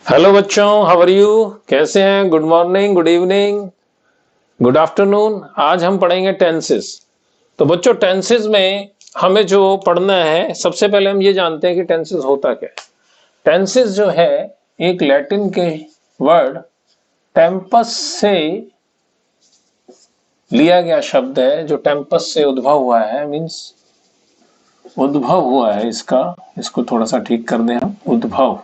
Hello बच्चों, how are you? कैसे हैं? Good morning, good evening, good afternoon. आज हम पढ़ेंगे टेंसेस। तो बच्चों, टेंसेस में हमें जो पढ़ना है, सबसे पहले हम ये जानते हैं कि टेंसेस होता क्या है। टेंसेस जो है एक लैटिन के वर्ड टेम्पस से लिया गया शब्द है, जो टेम्पस से उद्भव हुआ है, मीन्स उद्भव हुआ है इसका। इसको थोड़ा सा ठीक कर दें, हम उद्भव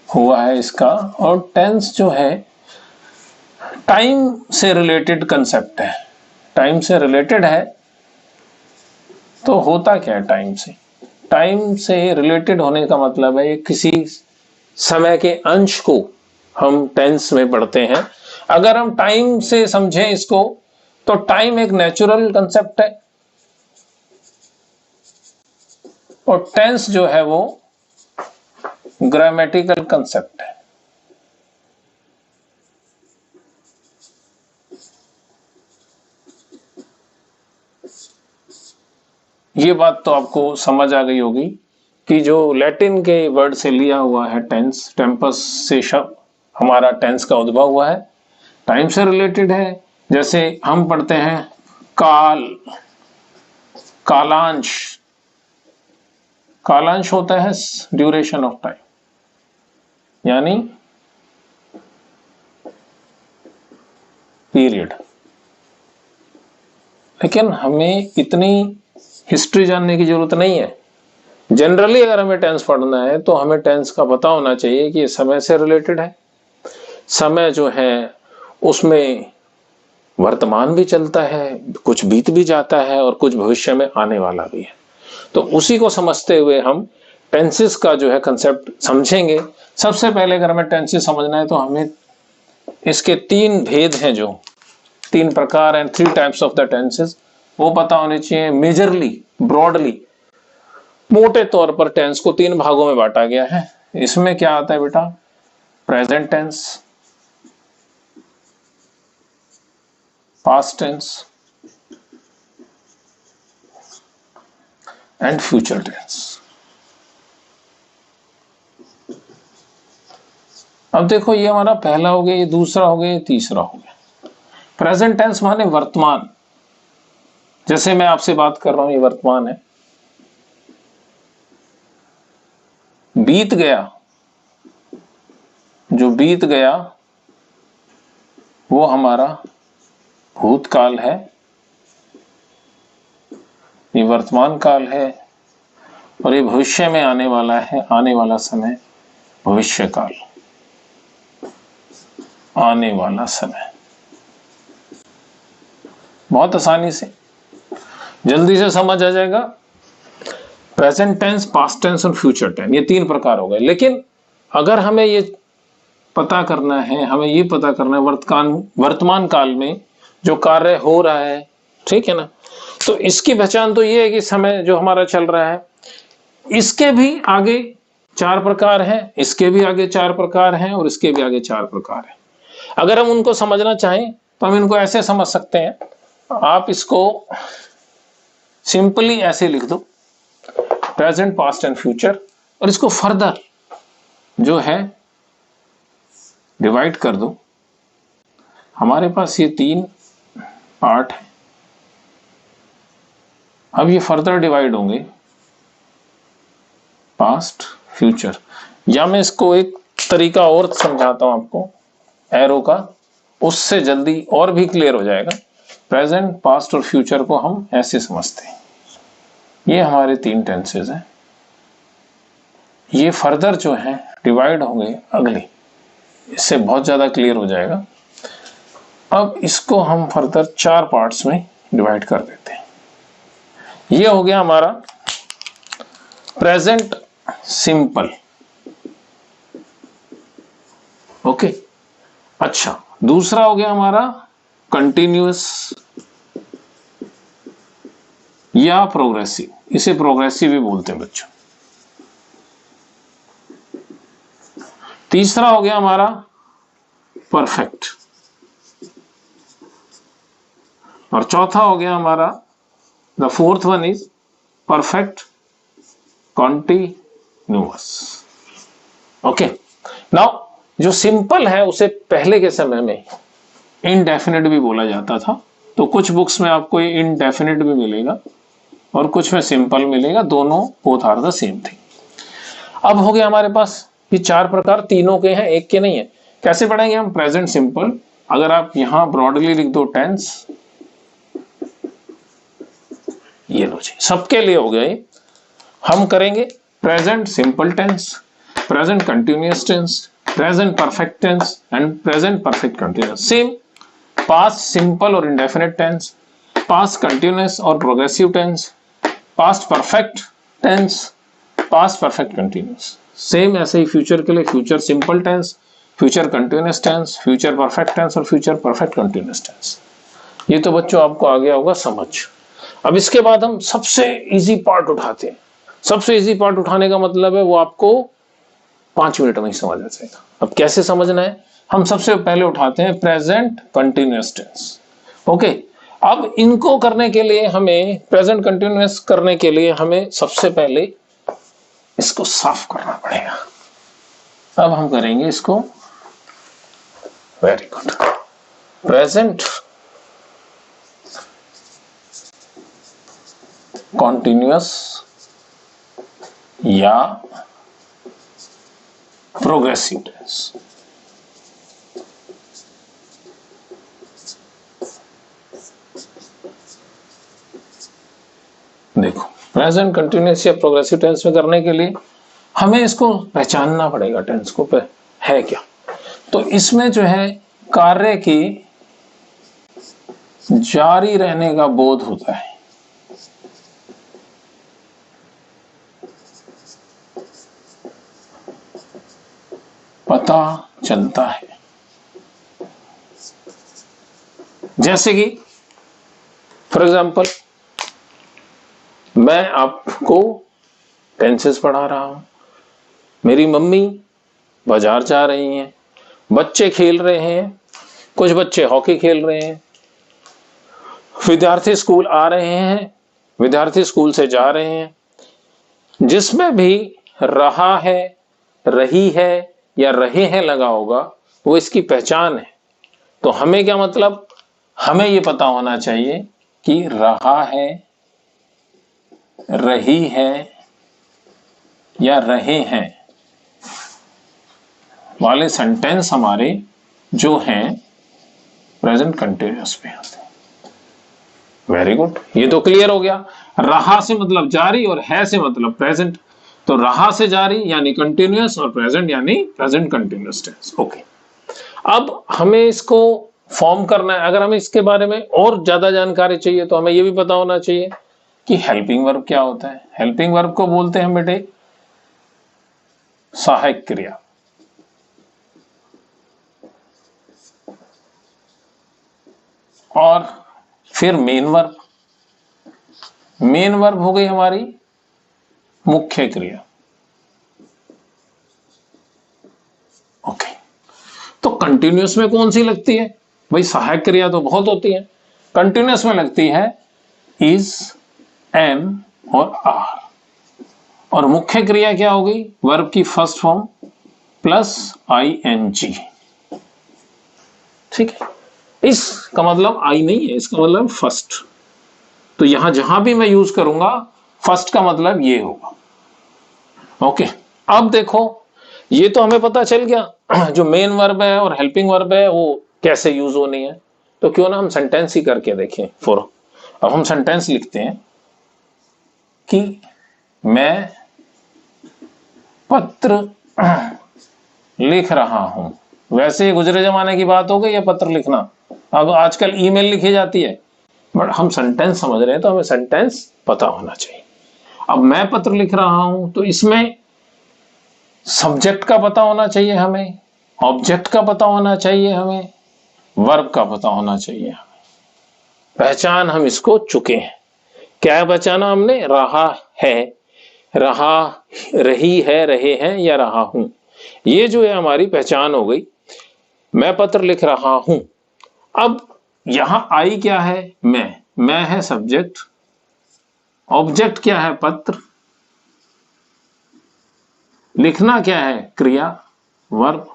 हुआ है इसका। और टेंस जो है टाइम से रिलेटेड कंसेप्ट है, टाइम से रिलेटेड है। तो होता क्या है टाइम से? टाइम से रिलेटेड होने का मतलब है किसी समय के अंश को हम टेंस में पढ़ते हैं। अगर हम टाइम से समझें इसको, तो टाइम एक नेचुरल कंसेप्ट है और टेंस जो है वो ग्रामेटिकल कंसेप्ट है। ये बात तो आपको समझ आ गई होगी कि जो लैटिन के वर्ड से लिया हुआ है टेंस, टेम्पस से शब्द हमारा टेंस का उद्भव हुआ है, टाइम से रिलेटेड है। जैसे हम पढ़ते हैं काल, कालांश। कालांश होता है ड्यूरेशन ऑफ टाइम, यानी पीरियड। लेकिन हमें इतनी हिस्ट्री जानने की जरूरत नहीं है। जनरली अगर हमें टेंस पढ़ना है तो हमें टेंस का पता होना चाहिए कि ये समय से रिलेटेड है। समय जो है उसमें वर्तमान भी चलता है, कुछ बीत भी जाता है और कुछ भविष्य में आने वाला भी है। तो उसी को समझते हुए हम टेंसेस का जो है कंसेप्ट समझेंगे। सबसे पहले अगर हमें टेंसेस समझना है तो हमें इसके तीन भेद हैं, जो तीन प्रकार हैं, three types of the tenses, वो पता होने चाहिए। मेजरली, ब्रॉडली, मोटे तौर पर टेंस को तीन भागों में बांटा गया है। इसमें क्या आता है बेटा? Present tense, past tense and future tense. अब देखो, ये हमारा पहला हो गया, ये दूसरा हो गया, ये तीसरा हो गया। प्रेजेंट टेंस माने वर्तमान। जैसे मैं आपसे बात कर रहा हूं, ये वर्तमान है। बीत गया, जो बीत गया वो हमारा भूतकाल है, ये वर्तमान काल है। और ये भविष्य में आने वाला है, आने वाला समय भविष्य काल, आने वाला समय। बहुत आसानी से, जल्दी से समझ आ जाएगा। प्रेजेंट टेंस, पास्ट टेंस और फ्यूचर टेंस, ये तीन प्रकार हो गए। लेकिन अगर हमें ये पता करना है, हमें ये पता करना है वर्तमान काल में जो कार्य हो रहा है, ठीक है ना, तो इसकी पहचान तो ये है कि समय जो हमारा चल रहा है, इसके भी आगे चार प्रकार हैं, इसके भी आगे चार प्रकार हैं और इसके भी आगे चार प्रकार हैं। अगर हम उनको समझना चाहें तो हम इनको ऐसे समझ सकते हैं। आप इसको सिंपली ऐसे लिख दो, प्रेजेंट, पास्ट एंड फ्यूचर, और इसको फर्दर जो है डिवाइड कर दो। हमारे पास ये तीन पार्ट है। अब ये फर्दर डिवाइड होंगे, पास्ट, फ्यूचर। या मैं इसको एक तरीका और समझाता हूं आपको, एरो का, उससे जल्दी और भी क्लियर हो जाएगा। प्रेजेंट, पास्ट और फ्यूचर को हम ऐसे समझते हैं, ये हमारे तीन टेंसेस हैं। ये फर्दर जो है डिवाइड होंगे अगले, इससे बहुत ज्यादा क्लियर हो जाएगा। अब इसको हम फर्दर चार पार्ट्स में डिवाइड कर देते हैं। ये हो गया हमारा प्रेजेंट सिंपल। ओके, अच्छा, दूसरा हो गया हमारा कंटिन्यूअस या प्रोग्रेसिव। इसे प्रोग्रेसिव भी बोलते हैं बच्चों। तीसरा हो गया हमारा परफेक्ट, और चौथा हो गया हमारा, the fourth one is perfect continuous. Okay, now जो सिंपल है उसे पहले के समय में इनडेफिनिट भी बोला जाता था, तो कुछ बुक्स में आपको ये इनडेफिनिट भी मिलेगा और कुछ में सिंपल मिलेगा, दोनों both are the same thing. अब हो गया हमारे पास ये चार प्रकार, तीनों के हैं एक के नहीं है। कैसे पढ़ेंगे हम? प्रेजेंट सिंपल, अगर आप यहां ब्रॉडली लिख दो टेंस, ये लो जी सबके लिए हो गए। हम करेंगे present simple tense, present continuous tense, present perfect tense and present perfect continuous. Same past simple और इंडेफिनिट टेंस, पास्ट कंटिन्यूअस और progressive tense, past perfect tense, past perfect continuous. Same ऐसे ही फ्यूचर के लिए future simple tense, future continuous tense, future perfect tense और future perfect continuous tense. ये तो बच्चों आपको आ गया होगा समझ। अब इसके बाद हम सबसे इजी पार्ट उठाते हैं। सबसे इजी पार्ट उठाने का मतलब है वो आपको 5 मिनट में ही समझ आ जाएगा। अब कैसे समझना है? हम सबसे पहले उठाते हैं प्रेजेंट कंटिन्यूअस टेंस। ओके, अब इनको करने के लिए हमें, प्रेजेंट कंटिन्यूअस करने के लिए हमें सबसे पहले इसको साफ करना पड़ेगा। अब हम करेंगे इसको, वेरी गुड, प्रेजेंट कॉन्टिन्यूअस या प्रोग्रेसिव टेंस। देखो, प्रेजेंट कंटिन्यूअस या प्रोग्रेसिव टेंस में करने के लिए हमें इसको पहचानना पड़ेगा, टेंस को है क्या। तो इसमें जो है कार्य की जारी रहने का बोध होता है। पता चलता है। जैसे कि फॉर एग्जाम्पल मैं आपको टेंसेस पढ़ा रहा हूं, मेरी मम्मी बाजार जा रही हैं, बच्चे खेल रहे हैं, कुछ बच्चे हॉकी खेल रहे हैं, विद्यार्थी स्कूल आ रहे हैं, विद्यार्थी स्कूल से जा रहे हैं। जिसमें भी रहा है, रही है या रहे हैं लगा होगा वो इसकी पहचान है। तो हमें क्या मतलब, हमें ये पता होना चाहिए कि रहा है, रही है या रहे हैं वाले सेंटेंस हमारे जो हैं प्रेजेंट कंटिन्यूअस में आते हैं। वेरी गुड, ये तो क्लियर हो गया। रहा से मतलब जारी और है से मतलब प्रेजेंट। तो रहा से जारी यानी कंटिन्यूअस और प्रेजेंट यानी प्रेजेंट कंटिन्यूअस टेंस। ओके, अब हमें इसको फॉर्म करना है। अगर हमें इसके बारे में और ज्यादा जानकारी चाहिए तो हमें यह भी पता होना चाहिए कि हेल्पिंग वर्ब क्या होता है। हेल्पिंग वर्ब को बोलते हैं बेटे सहायक क्रिया। और फिर मेन वर्ब, मेन वर्ब हो गई हमारी मुख्य क्रिया। ओके, तो कंटिन्यूअस में कौन सी लगती है भाई? सहायक क्रिया तो बहुत होती है, कंटिन्यूअस में लगती है इज, एम और आर। और मुख्य क्रिया क्या हो गई? वर्ब की फर्स्ट फॉर्म प्लस ING। ठीक है, इसका मतलब आई नहीं है, इसका मतलब फर्स्ट। तो यहां जहां भी मैं यूज करूंगा फर्स्ट का मतलब ये होगा। ओके, अब देखो ये तो हमें पता चल गया जो मेन वर्ब है और हेल्पिंग वर्ब है वो कैसे यूज होनी है। तो क्यों ना हम सेंटेंस ही करके देखें। अब हम सेंटेंस लिखते हैं कि मैं पत्र लिख रहा हूं। वैसे गुजरे जमाने की बात हो गई है पत्र लिखना, अब आजकल ईमेल लिखी जाती है, बट हम सेंटेंस समझ रहे हैं तो हमें सेंटेंस पता होना चाहिए। अब मैं पत्र लिख रहा हूं तो इसमें सब्जेक्ट का पता होना चाहिए हमें, ऑब्जेक्ट का पता होना चाहिए हमें, वर्ब का पता होना चाहिए हमें। पहचान हम इसको चुके हैं। क्या पहचाना हमने? रहा है, रहा, रही है, रहे हैं या रहा हूं, ये जो है हमारी पहचान हो गई। मैं पत्र लिख रहा हूं। अब यहां आई क्या है? मैं है सब्जेक्ट, ऑब्जेक्ट क्या है? पत्र, लिखना क्या है? क्रिया, वर्ब,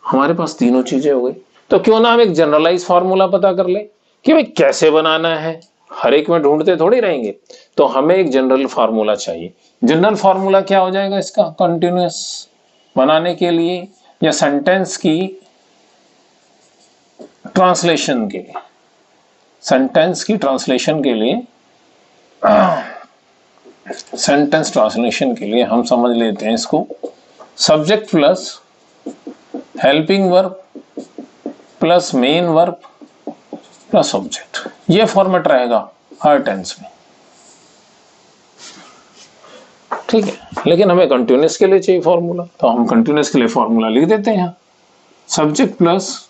हमारे पास तीनों चीजें हो गई। तो क्यों ना हम एक जनरलाइज फॉर्मूला पता कर ले कि भाई कैसे बनाना है, हर एक में ढूंढते थोड़ी रहेंगे, तो हमें एक जनरल फार्मूला चाहिए। जनरल फार्मूला क्या हो जाएगा इसका, कंटिन्यूअस बनाने के लिए या सेंटेंस की ट्रांसलेशन के लिए, सेंटेंस की ट्रांसलेशन के लिए, सेंटेंस ट्रांसलेशन के लिए हम समझ लेते हैं इसको subject plus helping verb plus main verb plus object, ये फॉर्मेट रहेगा हर टेंस में, ठीक है। लेकिन हमें कंटिन्यूअस के लिए चाहिए फॉर्मूला, तो हम कंटिन्यूअस के लिए फॉर्मूला लिख देते हैं। Subject plus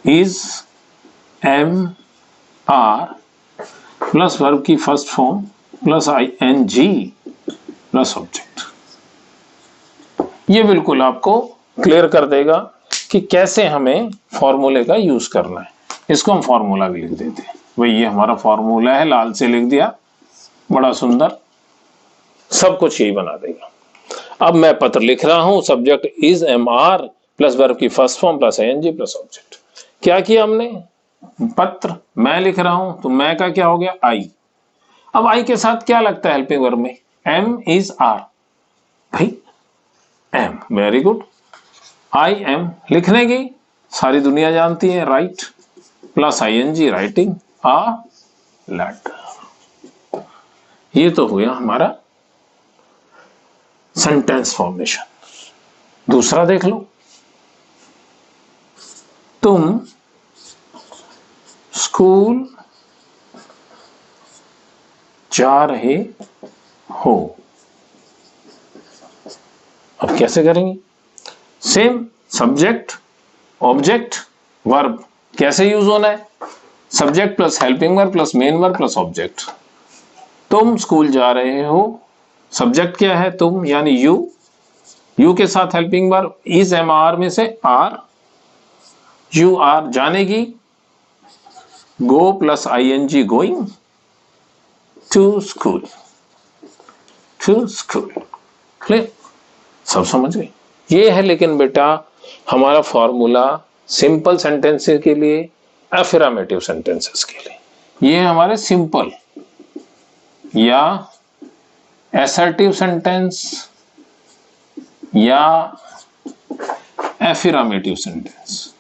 is am are plus verb की first form plus ING plus object. ये बिल्कुल आपको क्लियर कर देगा कि कैसे हमें फॉर्मूले का यूज करना है। इसको हम फॉर्मूला भी लिख देते हैं, भाई ये हमारा फॉर्मूला है, लाल से लिख दिया, बड़ा सुंदर, सब कुछ यही बना देगा। अब मैं पत्र लिख रहा हूं, subject is MR plus verb की first form plus ING plus object. क्या किया हमने, पत्र मैं लिख रहा हूं तो मैं का क्या हो गया I। अब I के साथ क्या लगता है हेल्पिंग वर्ब में, M is R, भाई M, very good, I am लिखने की सारी दुनिया जानती है, write plus ING writing a letter. ये तो हुआ हमारा सेंटेंस फॉर्मेशन। दूसरा देख लो, तुम स्कूल जा रहे हो। अब कैसे करेंगे, सेम सब्जेक्ट ऑब्जेक्ट वर्ब कैसे यूज होना है, subject plus helping verb plus main verb plus object. तुम स्कूल जा रहे हो, सब्जेक्ट क्या है तुम यानी यू के साथ हेल्पिंग वर्ब इज MR में से आर, यू आर जाने की, go plus ING going, to school, to school, clear, सब समझ गए। ये है लेकिन बेटा हमारा फॉर्मूला सिंपल सेंटेंसेस के लिए, अफर्मेटिव सेंटेंसेस के लिए। ये हमारे सिंपल या असर्टिव सेंटेंस या अफर्मेटिव सेंटेंस,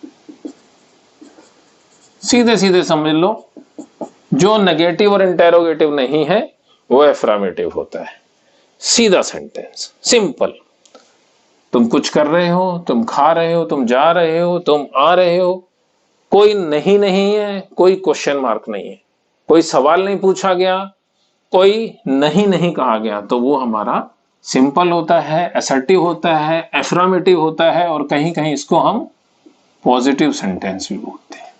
सीधे सीधे समझ लो, जो नेगेटिव और इंटेरोगेटिव नहीं है वो अफर्मेटिव होता है। सीधा सेंटेंस, सिंपल, तुम कुछ कर रहे हो, तुम खा रहे हो, तुम जा रहे हो, तुम आ रहे हो, कोई नहीं है, कोई क्वेश्चन मार्क नहीं है, कोई सवाल नहीं पूछा गया, कोई नहीं कहा गया, तो वो हमारा सिंपल होता है, असर्टिव होता है, अफर्मेटिव होता है, और कहीं कहीं इसको हम पॉजिटिव सेंटेंस भी बोलते हैं।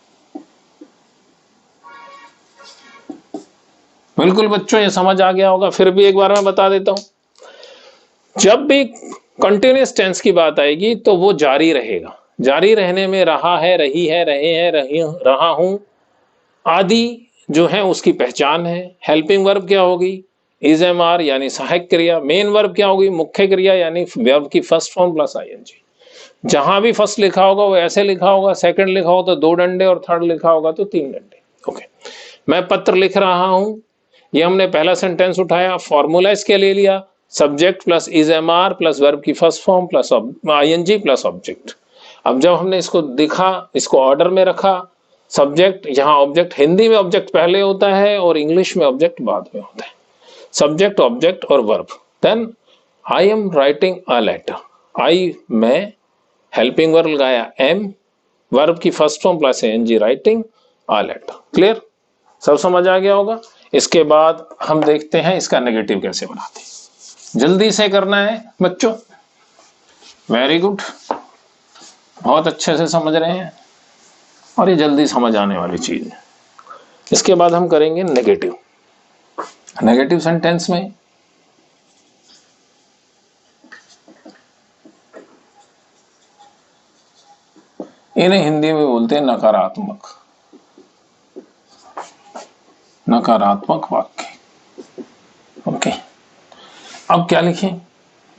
बिल्कुल बच्चों ये समझ आ गया होगा, फिर भी एक बार मैं बता देता हूं। जब भी कंटिन्यूअस टेंस की बात आएगी तो वो जारी रहेगा, जारी रहने में रहा है, रही है, रहे हैं, रहा हूं आदि जो है उसकी पहचान है। हेल्पिंग वर्ब क्या होगी, इज MR यानी सहायक क्रिया, मेन वर्ब क्या होगी, मुख्य क्रिया यानी वर्ब की फर्स्ट फॉर्म प्लस ING। जहां भी फर्स्ट लिखा होगा वो ऐसे लिखा होगा, सेकंड लिखा होगा तो 2 डंडे और थर्ड लिखा होगा तो 3 डंडे। ओके, मैं पत्र लिख रहा हूं, ये हमने पहला सेंटेंस उठाया, फॉर्मूला इसके ले लिया, subject plus is MR plus verb की first form plus ING plus object. अब जब हमने इसको दिखा, इसको ऑर्डर में रखा, सब्जेक्ट यहाँ ऑब्जेक्ट, हिंदी में ऑब्जेक्ट पहले होता है और इंग्लिश में ऑब्जेक्ट बाद में होता है, सब्जेक्ट ऑब्जेक्ट और verb. Then I am writing a letter, I मैं, हेल्पिंग वर्ब लगाया M, वर्ब की first form plus ING writing a letter. Clear, सब समझ आ गया होगा। इसके बाद हम देखते हैं इसका नेगेटिव कैसे बनाते हैं, जल्दी से करना है बच्चों, वेरी गुड, बहुत अच्छे से समझ रहे हैं और ये जल्दी समझ आने वाली चीज है। इसके बाद हम करेंगे नेगेटिव। नेगेटिव सेंटेंस में इन्हें हिंदी में बोलते हैं नकारात्मक, नकारात्मक वाक्य। ओके, अब क्या लिखें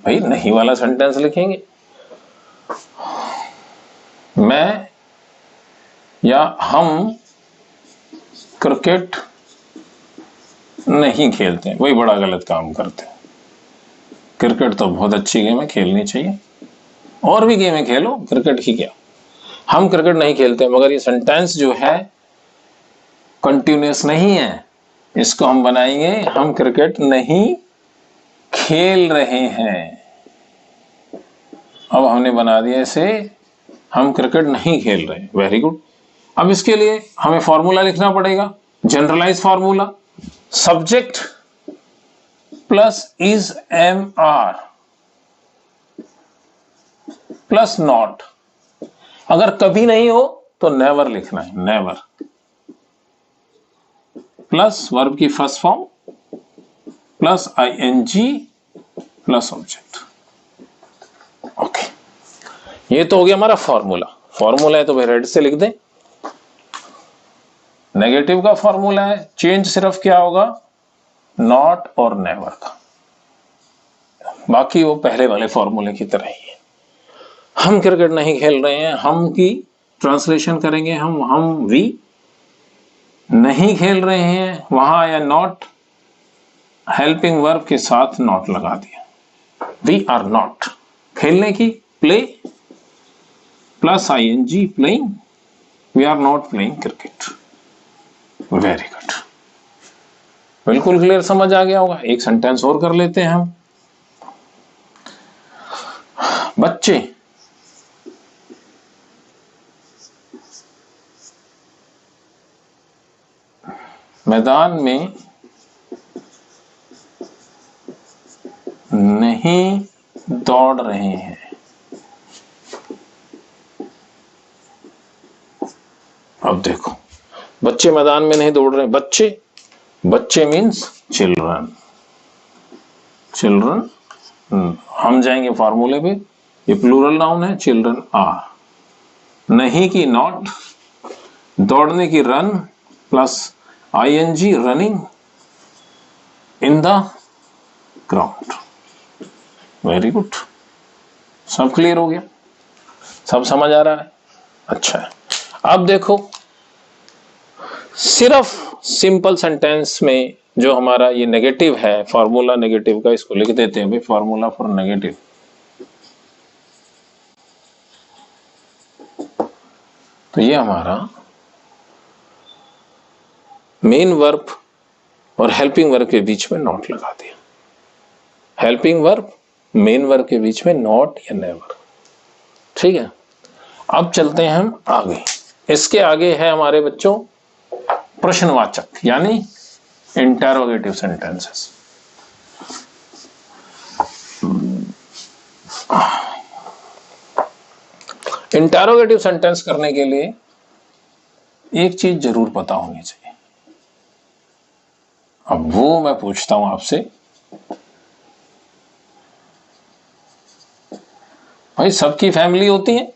भाई, नहीं वाला सेंटेंस लिखेंगे। मैं या हम क्रिकेट नहीं खेलते हैं, वही बड़ा गलत काम करते हैं। क्रिकेट तो बहुत अच्छी गेम है, खेलनी चाहिए, और भी गेमें खेलो, क्रिकेट ही क्या। हम क्रिकेट नहीं खेलते, मगर ये सेंटेंस जो है कंटिन्यूअस नहीं है, इसको हम बनाएंगे हम क्रिकेट नहीं खेल रहे हैं। अब हमने बना दिया इसे, हम क्रिकेट नहीं खेल रहे। Very good. अब इसके लिए हमें फॉर्मूला लिखना पड़ेगा, generalize formula, subject plus is am are plus not. अगर कभी नहीं हो तो नेवर लिखना है, नेवर, प्लस वर्ब की first form plus ING plus object. Okay, ये तो हो गया हमारा फॉर्मूला। फॉर्मूला है तो भाई रेड से लिख दें। नेगेटिव का फॉर्मूला है, चेंज सिर्फ क्या होगा, नॉट और नेवर का, बाकी वो पहले वाले फॉर्मूले की तरह ही है। हम क्रिकेट नहीं खेल रहे हैं, हम की ट्रांसलेशन करेंगे हम वी नहीं खेल रहे हैं, वहां आया नॉट, हेल्पिंग वर्ब के साथ नॉट लगा दिया, वी आर नॉट, खेलने की play plus ING playing, we are not playing cricket. Very good, बिल्कुल क्लियर, समझ आ गया होगा। एक सेंटेंस और कर लेते हैं हम। बच्चे मैदान में नहीं दौड़ रहे हैं। अब देखो, बच्चे मैदान में नहीं दौड़ रहे हैं, बच्चे, बच्चे मीन्स चिल्ड्रन, चिल्ड्रन, हम जाएंगे फॉर्मूले पे, ये प्लूरल नाउन है, चिल्ड्रन आर, नहीं की नॉट, दौड़ने की run plus ING running in the ground. Very good, सब क्लियर हो गया, सब समझ आ रहा है। अच्छा है, अब देखो सिर्फ सिंपल सेंटेंस में जो हमारा ये नेगेटिव है, फॉर्मूला नेगेटिव का, इसको लिख देते हैं भाई, फॉर्मूला फॉर नेगेटिव। तो ये हमारा मेन वर्ब और हेल्पिंग वर्ब के बीच में नॉट लगा दिया, हेल्पिंग वर्ब मेन वर्ब के बीच में नॉट या नेवर। ठीक है, अब चलते हैं हम आगे। इसके आगे है हमारे बच्चों प्रश्नवाचक, यानी इंटरोगेटिव सेंटेंसेस। इंटरोगेटिव सेंटेंस करने के लिए एक चीज जरूर पता होनी चाहिए। अब वो मैं पूछता हूं आपसे, भाई सबकी फैमिली होती है,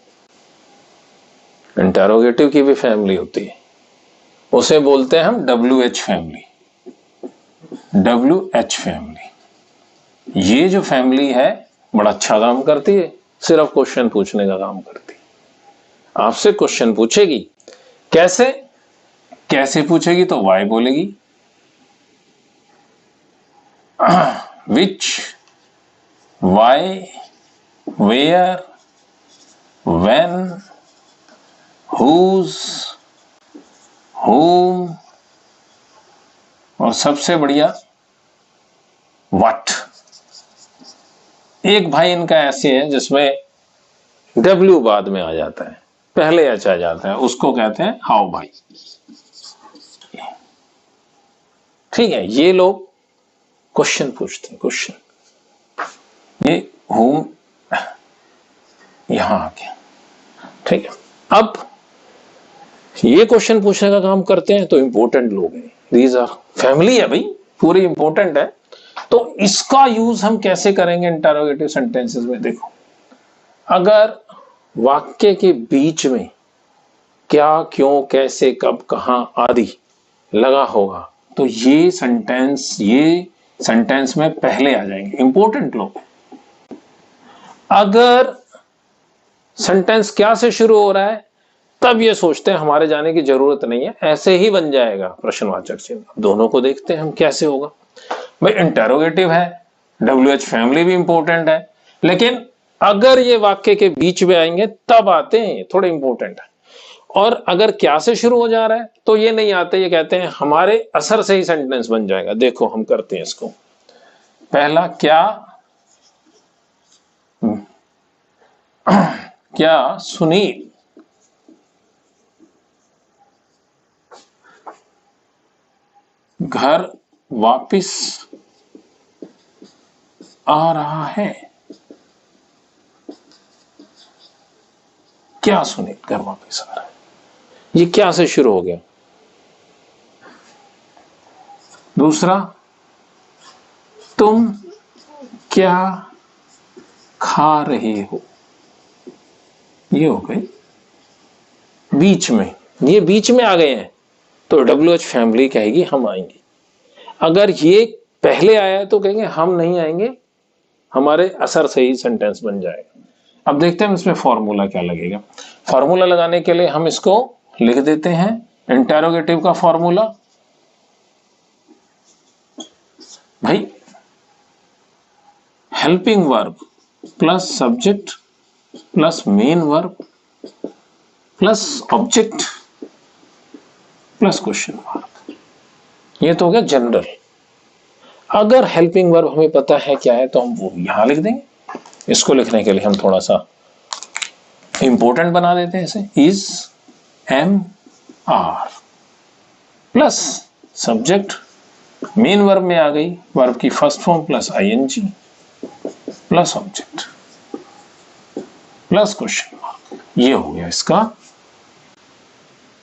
इंटरोगेटिव की भी फैमिली होती है, उसे बोलते हैं हम WH फैमिली, WH फैमिली। ये जो फैमिली है बड़ा अच्छा काम करती है, सिर्फ क्वेश्चन पूछने का काम करती है। आपसे क्वेश्चन पूछेगी, कैसे, कैसे पूछेगी तो वाई बोलेगी, which, why, where, when, whose, whom, और सबसे बढ़िया व्हाट। एक भाई इनका ऐसे है जिसमें W बाद में आ जाता है, पहले H आ जाता है, उसको कहते हैं हाउ भाई। ठीक है, ये लोग क्वेश्चन पूछते हैं, क्वेश्चन, ये whom यहां आ गया। ठीक है, अब ये क्वेश्चन पूछने का काम करते हैं तो इंपॉर्टेंट लोग हैं, दीज आर फैमिली है भाई, पूरी इंपॉर्टेंट है। तो इसका यूज हम कैसे करेंगे इंटरोगेटिव सेंटेंसेस में? देखो, अगर वाक्य के बीच में क्या, क्यों, कैसे, कब, कहां आदि लगा होगा तो ये सेंटेंस में पहले आ जाएंगे, इंपॉर्टेंट लोग। अगर सेंटेंस क्या से शुरू हो रहा है, तब ये सोचते हैं हमारे जाने की जरूरत नहीं है, ऐसे ही बन जाएगा प्रश्नवाचक चिन्ह। दोनों को देखते हैं हम कैसे होगा। भाई इंटेरोगेटिव है, WH फैमिली भी इंपॉर्टेंट है, लेकिन अगर ये वाक्य के बीच में आएंगे तब आते हैं, थोड़े इंपॉर्टेंट है। और अगर क्या से शुरू हो जा रहा है तो ये नहीं आते, ये कहते हैं हमारे असर से ही सेंटेंस बन जाएगा। देखो हम करते हैं इसको। पहला क्या, क्या सुनील घर वापिस आ रहा है? क्या सुनील घर वापिस आ रहा है, ये क्या से शुरू हो गया। दूसरा, तुम क्या खा रहे हो, ये हो गई बीच में, ये बीच में आ गए हैं तो WH फैमिली कहेगी हम आएंगे। अगर ये पहले आया है तो कहेंगे हम नहीं आएंगे, हमारे असर से ही सेंटेंस बन जाएगा। अब देखते हैं इसमें फॉर्मूला क्या लगेगा। फॉर्मूला लगाने के लिए हम इसको लिख देते हैं, इंटेरोगेटिव का फॉर्मूला। भाई helping verb plus subject plus main verb plus object plus question mark, ये तो हो गया जनरल। अगर हेल्पिंग वर्ब हमें पता है क्या है तो हम वो यहां लिख देंगे। इसको लिखने के लिए हम थोड़ा सा इंपॉर्टेंट बना देते हैं इसे, is am are plus subject, main verb में आ गई वर्ब की first form plus ING plus object plus question mark. ये हो गया इसका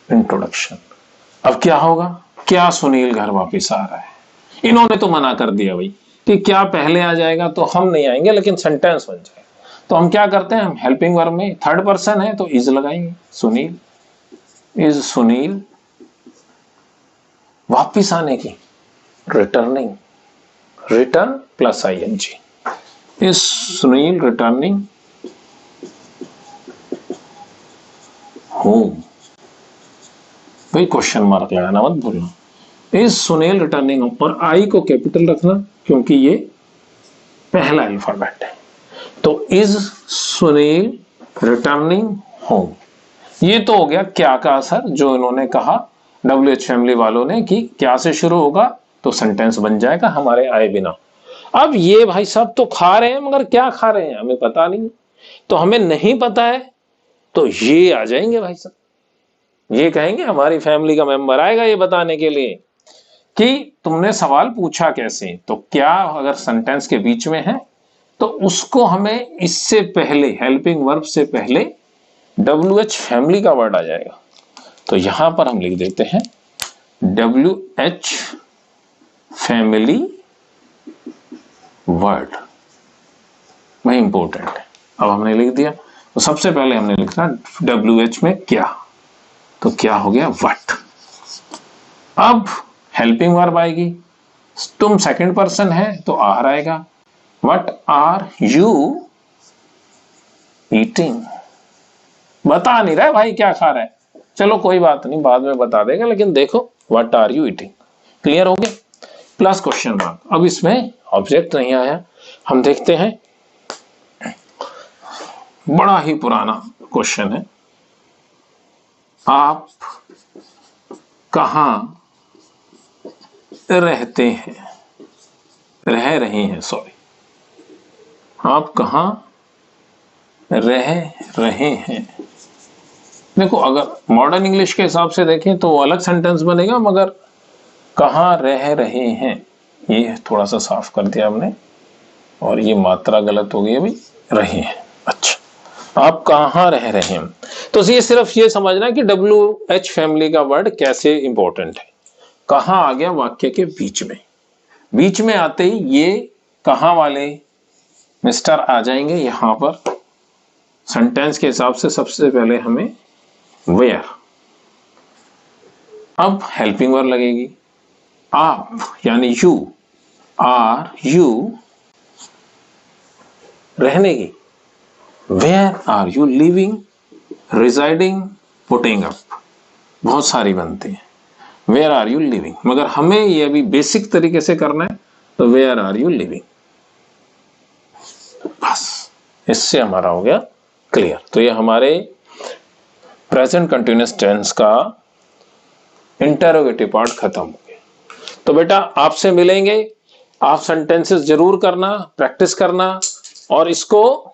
इंट्रोडक्शन। अब क्या होगा, क्या सुनील घर वापस आ रहा है। इन्होंने तो मना कर दिया भाई कि क्या पहले आ जाएगा तो हम नहीं आएंगे, लेकिन सेंटेंस बन जाएगा। तो हम क्या करते हैं, हम हेल्पिंग वर्ब में थर्ड पर्सन है तो इज लगाएंगे, सुनील, इज सुनील वापिस आने की, returning, return plus ING, is Sunil returning home. भाई क्वेश्चन मार्क लगाना मत भूलना, इज सुनील रिटर्निंग होम, और आई को कैपिटल रखना क्योंकि ये पहला अल्फाबेट है। तो इज सुनील रिटर्निंग होम, ये तो हो गया क्या का असर जो इन्होंने कहा WH फैमिली वालों ने कि क्या से शुरू होगा तो सेंटेंस बन जाएगा हमारे आए बिना। अब ये भाई सब तो खा रहे हैं मगर क्या खा रहे हैं हमें पता नहीं, तो हमें नहीं पता है तो ये आ जाएंगे भाई साहब, ये कहेंगे हमारी फैमिली का मेंबर आएगा ये बताने के लिए कि तुमने सवाल पूछा कैसे। तो क्या अगर सेंटेंस के बीच में है तो उसको हमें इससे पहले, हेल्पिंग वर्ब से पहले WH फैमिली का वर्ड आ जाएगा। तो यहां पर हम लिख देते हैं WH फैमिली वर्ड, वही इंपॉर्टेंट है। अब हमने लिख दिया, तो सबसे पहले हमने लिखा WH में क्या, तो क्या हो गया व्हाट। अब हेल्पिंग वर्ब आएगी, तुम सेकंड पर्सन है तो आर आएगा, व्हाट आर यू ईटिंग। बता नहीं रहा भाई क्या खा रहा है, चलो कोई बात नहीं बाद में बता देगा, लेकिन देखो what are you eating, clear हो गया, प्लस क्वेश्चन मार्क। अब इसमें ऑब्जेक्ट नहीं आया, हम देखते हैं, बड़ा ही पुराना क्वेश्चन है, आप कहां रहते हैं, रह रहे हैं, सॉरी, आप कहां रह रहे हैं। देखो अगर मॉडर्न इंग्लिश के हिसाब से देखें तो अलग सेंटेंस बनेगा, मगर कहां रह रहे हैं ये थोड़ा सा साफ कर दिया हमने, और ये मात्रा गलत हो गई है भाई, रहे हैं। अच्छा, आप कहां रह रहे हैं, तो ये सिर्फ ये समझना कि WH फैमिली का वर्ड कैसे इंपॉर्टेंट है। कहां आ गया वाक्य के बीच में, बीच में आते ही ये कहां वाले मिस्टर आ जाएंगे यहां पर। सेंटेंस के हिसाब से सबसे पहले हमें वेयर, अब हेल्पिंग वर्ब लगेगी, आप यानी यू, आर यू रहने की, where are you living, residing, putting up, बहुत सारी बनती है। वेयर आर यू लिविंग, मगर हमें ये अभी बेसिक तरीके से करना है, तो वेयर आर यू लिविंग, बस इससे हमारा हो गया क्लियर। तो ये हमारे प्रेजेंट कंटिन्यूअस टेंस का इंटरोगेटिव पार्ट खत्म हो गया। तो बेटा आपसे मिलेंगे, आप सेंटेंसेस जरूर करना, प्रैक्टिस करना, और इसको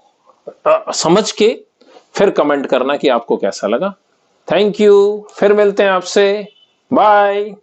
समझ के फिर कमेंट करना कि आपको कैसा लगा। थैंक यू, फिर मिलते हैं आपसे, बाय।